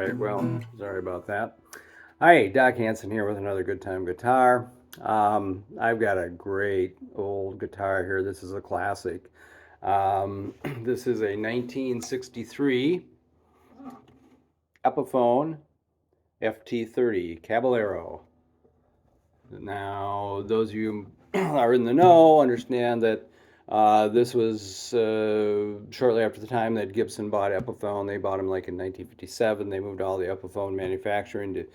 right, well, sorry about that. Hi, Doc Hanson here with another Good Time guitar. I've got a great old guitar here. This is a classic. This is a 1963 Epiphone FT-30 Caballero. Now, those of you who are in the know understand that this was shortly after the time that Gibson bought Epiphone. They bought them like in 1957. They moved all the Epiphone manufacturing to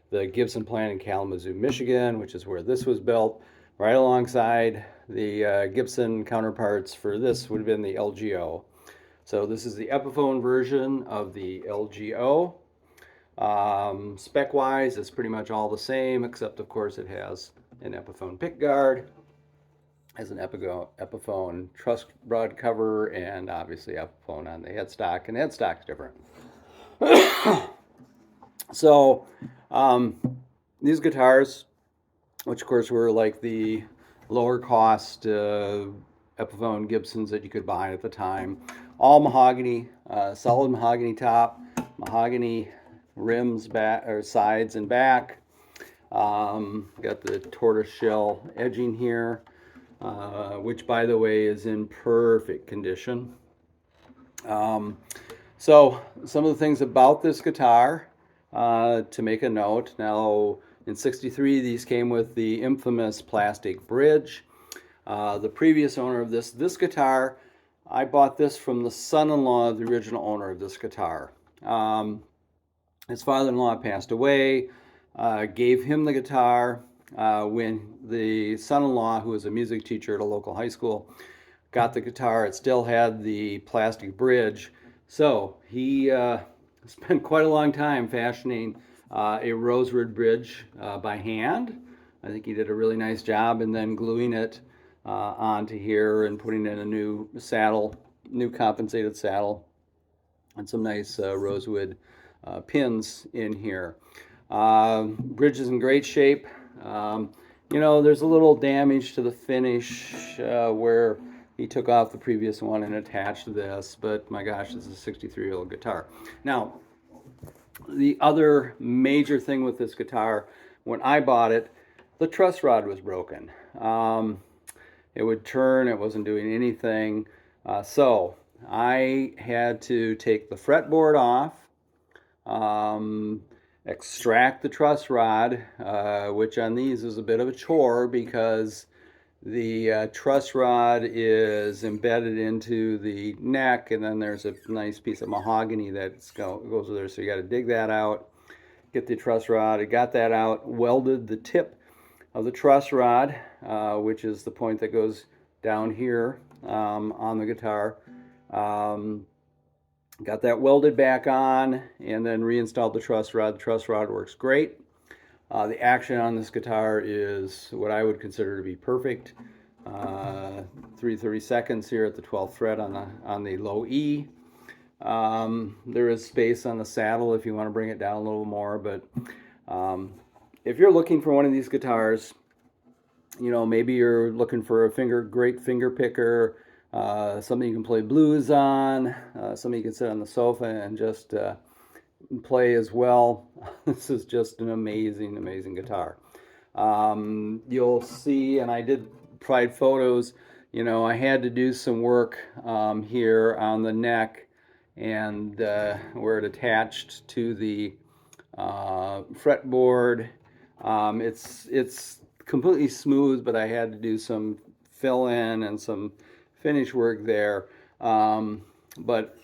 the Gibson plant in Kalamazoo, Michigan, which is where this was built. Right alongside the Gibson counterparts for this would have been the LGO. So this is the Epiphone version of the LGO. Spec-wise, it's pretty much all the same, except of course it has an Epiphone pickguard, has an Epiphone truss rod cover, and obviously Epiphone on the headstock, and the headstock's different. So these guitars, which of course were like the lower cost Epiphone Gibsons that you could buy at the time, all mahogany, solid mahogany top, mahogany rims, back or sides and back. Got the tortoiseshell edging here, which by the way is in perfect condition. So some of the things about this guitar to make a note. Now in '63 these came with the infamous plastic bridge. The previous owner of this guitar, I bought this from the son-in-law of the original owner of this guitar. His father-in-law passed away, gave him the guitar when the son-in-law, who was a music teacher at a local high school, got the guitar. It still had the plastic bridge. So he spent quite a long time fashioning a rosewood bridge by hand. I think he did a really nice job, and then gluing it onto here and putting in a new saddle, new compensated saddle, and some nice rosewood pins in here. Bridge is in great shape. You know, there's a little damage to the finish where he took off the previous one and attached this, but my gosh, this is a 63-year-old guitar. Now, the other major thing with this guitar, when I bought it, the truss rod was broken. It would turn, it wasn't doing anything. So I had to take the fretboard off, extract the truss rod, which on these is a bit of a chore because the truss rod is embedded into the neck, and then there's a nice piece of mahogany that goes with there, so you got to dig that out, get the truss rod. I got that out, welded the tip of the truss rod, which is the point that goes down here on the guitar. Got that welded back on, and then reinstalled the truss rod. The truss rod works great. The action on this guitar is what I would consider to be perfect. 3/32 here at the 12th fret on the low E. There is space on the saddle if you want to bring it down a little more, but if you're looking for one of these guitars, you know, maybe you're looking for a great finger picker, something you can play blues on, something you can sit on the sofa and just play as well. This is just an amazing, amazing guitar. You'll see, and I did provide photos, you know, I had to do some work here on the neck and where it attached to the fretboard. It's completely smooth, but I had to do some fill in and some finish work there. But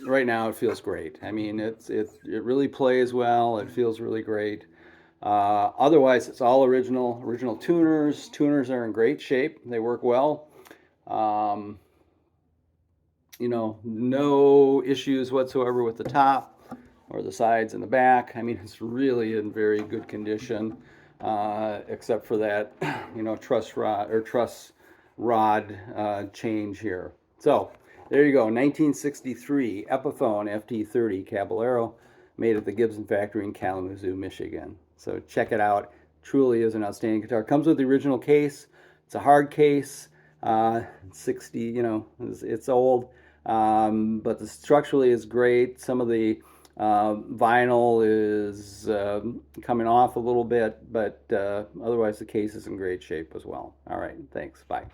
right now it feels great. I mean, it really plays well. It feels really great. Otherwise, it's all original tuners. Tuners are in great shape. They work well. You know, no issues whatsoever with the top or the sides and the back. I mean, it's really in very good condition, except for that, you know, truss rod change here. So there you go, 1963 Epiphone FT-30 Caballero, made at the Gibson factory in Kalamazoo, Michigan. So check it out. Truly is an outstanding guitar. Comes with the original case. It's a hard case. 60, you know, it's old, but the structurally is great. Some of the Vinyl is coming off a little bit, but otherwise the case is in great shape as well. All right, thanks. Bye.